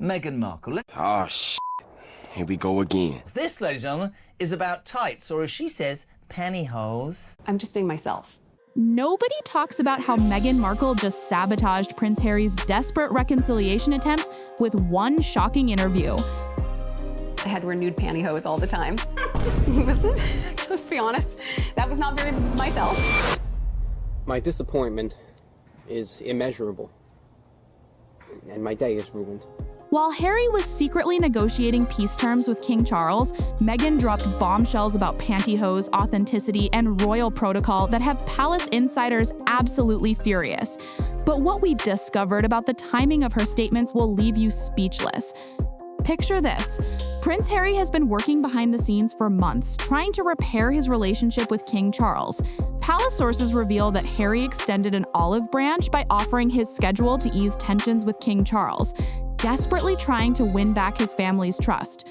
Meghan Markle. Oh, shit. Here we go again. This, ladies and gentlemen, is about tights, or as she says, pantyhose. I'm just being myself. Nobody talks about how Meghan Markle just sabotaged Prince Harry's desperate reconciliation attempts with one shocking interview. I had to wear nude pantyhose all the time. Let's be honest, that was not very myself. My disappointment is immeasurable, and my day is ruined. While Harry was secretly negotiating peace terms with King Charles, Meghan dropped bombshells about pantyhose, authenticity, and royal protocol that have palace insiders absolutely furious. But what we discovered about the timing of her statements will leave you speechless. Picture this. Prince Harry has been working behind the scenes for months, trying to repair his relationship with King Charles. Palace sources reveal that Harry extended an olive branch by offering his schedule to ease tensions with King Charles, desperately trying to win back his family's trust.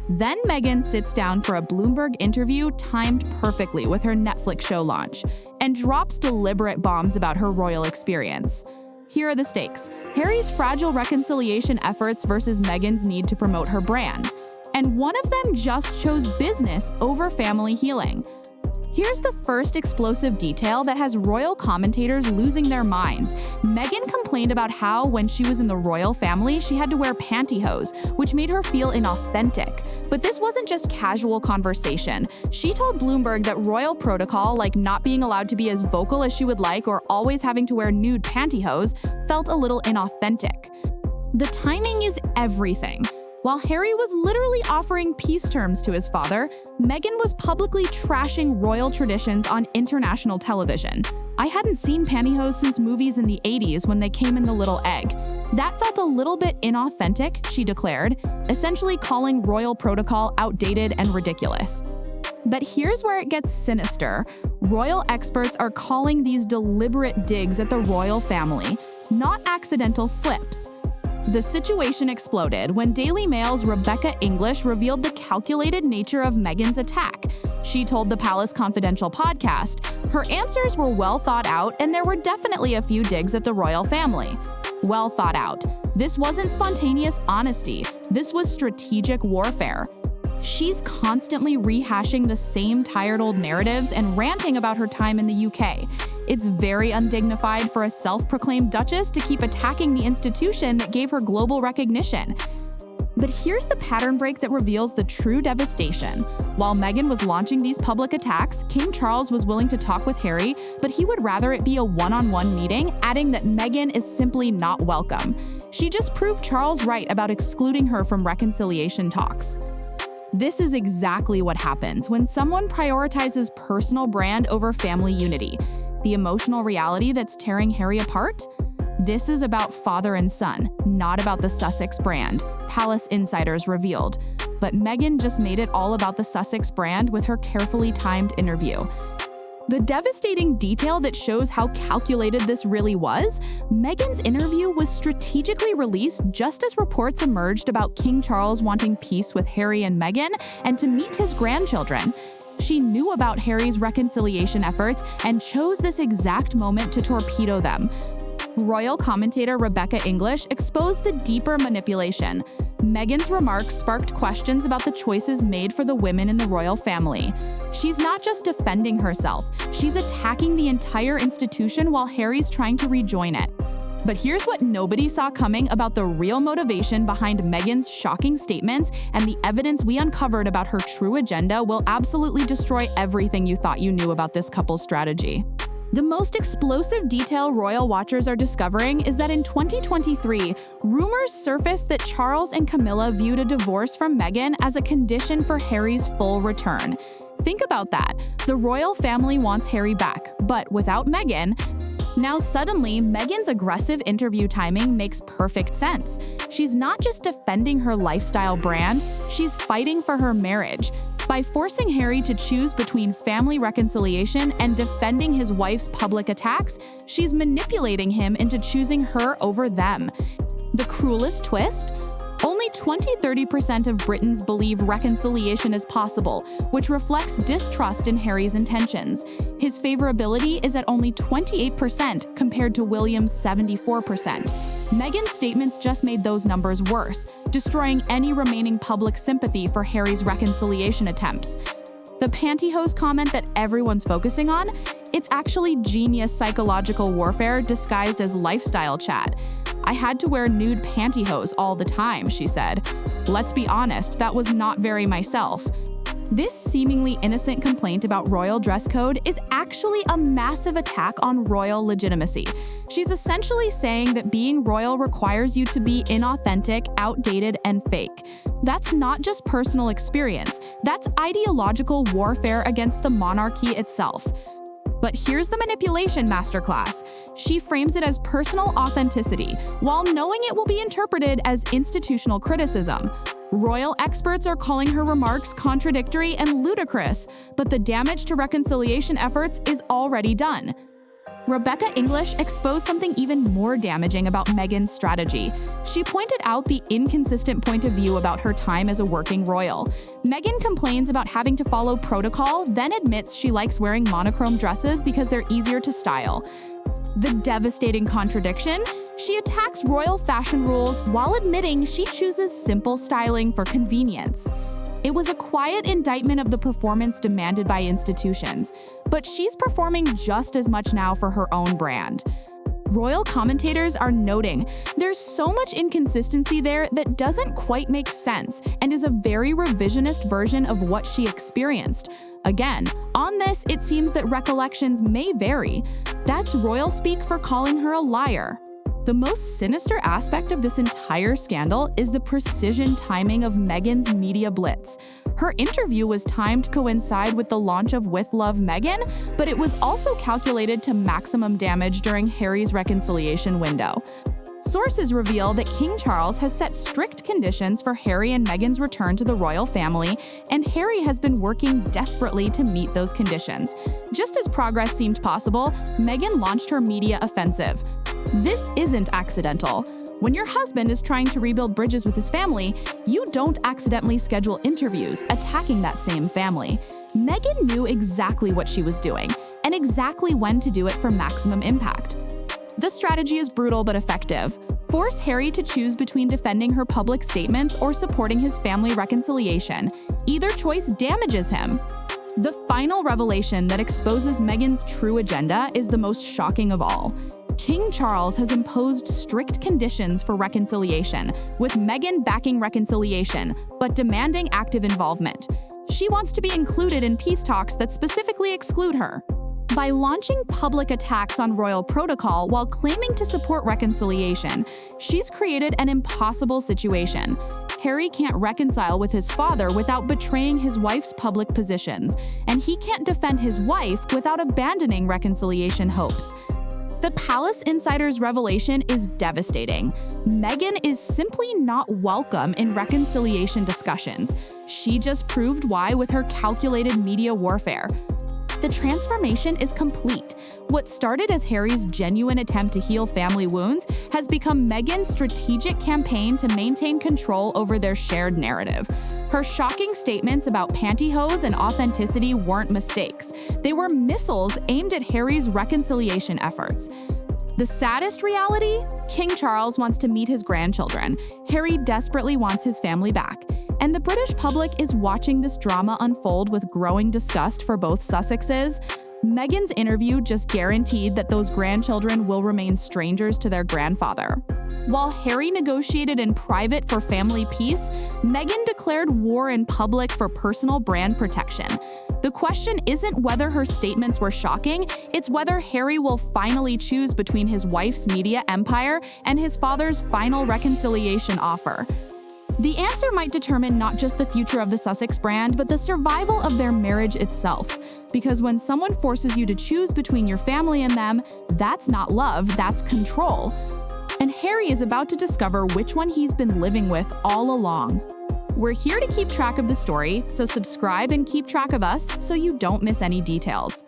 Then Meghan sits down for a Bloomberg interview timed perfectly with her Netflix show launch, and drops deliberate bombs about her royal experience. Here are the stakes: Harry's fragile reconciliation efforts versus Meghan's need to promote her brand. And one of them just chose business over family healing. Here's the first explosive detail that has royal commentators losing their minds. Meghan complained about how, when she was in the royal family, she had to wear pantyhose, which made her feel inauthentic. But this wasn't just casual conversation. She told Bloomberg that royal protocol, like not being allowed to be as vocal as she would like or always having to wear nude pantyhose, felt a little inauthentic. The timing is everything. While Harry was literally offering peace terms to his father, Meghan was publicly trashing royal traditions on international television. "I hadn't seen pantyhose since movies in the 80s when they came in the little egg. That felt a little bit inauthentic," she declared, essentially calling royal protocol outdated and ridiculous. But here's where it gets sinister. Royal experts are calling these deliberate digs at the royal family, not accidental slips. The situation exploded when Daily Mail's Rebecca English revealed the calculated nature of Meghan's attack. She told the Palace Confidential podcast her answers were well thought out and there were definitely a few digs at the royal family. Well thought out. This wasn't spontaneous honesty. This was strategic warfare. She's constantly rehashing the same tired old narratives and ranting about her time in the UK. It's very undignified for a self-proclaimed duchess to keep attacking the institution that gave her global recognition. But here's the pattern break that reveals the true devastation. While Meghan was launching these public attacks, King Charles was willing to talk with Harry, but he would rather it be a one-on-one meeting, adding that Meghan is simply not welcome. She just proved Charles right about excluding her from reconciliation talks. This is exactly what happens when someone prioritizes personal brand over family unity. The emotional reality that's tearing Harry apart? This is about father and son, not about the Sussex brand, Palace insiders revealed. But Meghan just made it all about the Sussex brand with her carefully timed interview. The devastating detail that shows how calculated this really was, Meghan's interview was strategically released just as reports emerged about King Charles wanting peace with Harry and Meghan and to meet his grandchildren. She knew about Harry's reconciliation efforts and chose this exact moment to torpedo them. Royal commentator Rebecca English exposed the deeper manipulation. Meghan's remarks sparked questions about the choices made for the women in the royal family. She's not just defending herself, she's attacking the entire institution while Harry's trying to rejoin it. But here's what nobody saw coming about the real motivation behind Meghan's shocking statements, and the evidence we uncovered about her true agenda will absolutely destroy everything you thought you knew about this couple's strategy. The most explosive detail royal watchers are discovering is that in 2023, rumors surfaced that Charles and Camilla viewed a divorce from Meghan as a condition for Harry's full return. Think about that. The royal family wants Harry back, but without Meghan. Now suddenly, Meghan's aggressive interview timing makes perfect sense. She's not just defending her lifestyle brand, she's fighting for her marriage. By forcing Harry to choose between family reconciliation and defending his wife's public attacks, she's manipulating him into choosing her over them. The cruelest twist? Only 20-30% of Britons believe reconciliation is possible, which reflects distrust in Harry's intentions. His favorability is at only 28% compared to William's 74%. Meghan's statements just made those numbers worse, destroying any remaining public sympathy for Harry's reconciliation attempts. The pantyhose comment that everyone's focusing on? It's actually genius psychological warfare disguised as lifestyle chat. "I had to wear nude pantyhose all the time," she said. "Let's be honest, that was not very myself." This seemingly innocent complaint about royal dress code is actually a massive attack on royal legitimacy. She's essentially saying that being royal requires you to be inauthentic, outdated, and fake. That's not just personal experience, that's ideological warfare against the monarchy itself. But here's the manipulation masterclass. She frames it as personal authenticity, while knowing it will be interpreted as institutional criticism. Royal experts are calling her remarks contradictory and ludicrous, but the damage to reconciliation efforts is already done. Rebecca English exposed something even more damaging about Meghan's strategy. She pointed out the inconsistent point of view about her time as a working royal. Meghan complains about having to follow protocol, then admits she likes wearing monochrome dresses because they're easier to style. The devastating contradiction? She attacks royal fashion rules while admitting she chooses simple styling for convenience. It was a quiet indictment of the performance demanded by institutions, but she's performing just as much now for her own brand. Royal commentators are noting there's so much inconsistency there that doesn't quite make sense and is a very revisionist version of what she experienced. Again, on this, it seems that recollections may vary. That's royal speak for calling her a liar. The most sinister aspect of this entire scandal is the precision timing of Meghan's media blitz. Her interview was timed to coincide with the launch of With Love Meghan, but it was also calculated to maximum damage during Harry's reconciliation window. Sources reveal that King Charles has set strict conditions for Harry and Meghan's return to the royal family, and Harry has been working desperately to meet those conditions. Just as progress seemed possible, Meghan launched her media offensive. This isn't accidental. When your husband is trying to rebuild bridges with his family, you don't accidentally schedule interviews attacking that same family. Meghan knew exactly what she was doing, and exactly when to do it for maximum impact. The strategy is brutal but effective. Force Harry to choose between defending her public statements or supporting his family reconciliation. Either choice damages him. The final revelation that exposes Meghan's true agenda is the most shocking of all. King Charles has imposed strict conditions for reconciliation, with Meghan backing reconciliation, but demanding active involvement. She wants to be included in peace talks that specifically exclude her. By launching public attacks on royal protocol while claiming to support reconciliation, she's created an impossible situation. Harry can't reconcile with his father without betraying his wife's public positions, and he can't defend his wife without abandoning reconciliation hopes. The Palace Insider's revelation is devastating. Meghan is simply not welcome in reconciliation discussions. She just proved why with her calculated media warfare. The transformation is complete. What started as Harry's genuine attempt to heal family wounds has become Meghan's strategic campaign to maintain control over their shared narrative. Her shocking statements about pantyhose and authenticity weren't mistakes. They were missiles aimed at Harry's reconciliation efforts. The saddest reality? King Charles wants to meet his grandchildren. Harry desperately wants his family back. And the British public is watching this drama unfold with growing disgust for both Sussexes. Meghan's interview just guaranteed that those grandchildren will remain strangers to their grandfather. While Harry negotiated in private for family peace, Meghan declared war in public for personal brand protection. The question isn't whether her statements were shocking, it's whether Harry will finally choose between his wife's media empire and his father's final reconciliation offer. The answer might determine not just the future of the Sussex brand, but the survival of their marriage itself. Because when someone forces you to choose between your family and them, that's not love, that's control. And Harry is about to discover which one he's been living with all along. We're here to keep track of the story, so subscribe and keep track of us so you don't miss any details.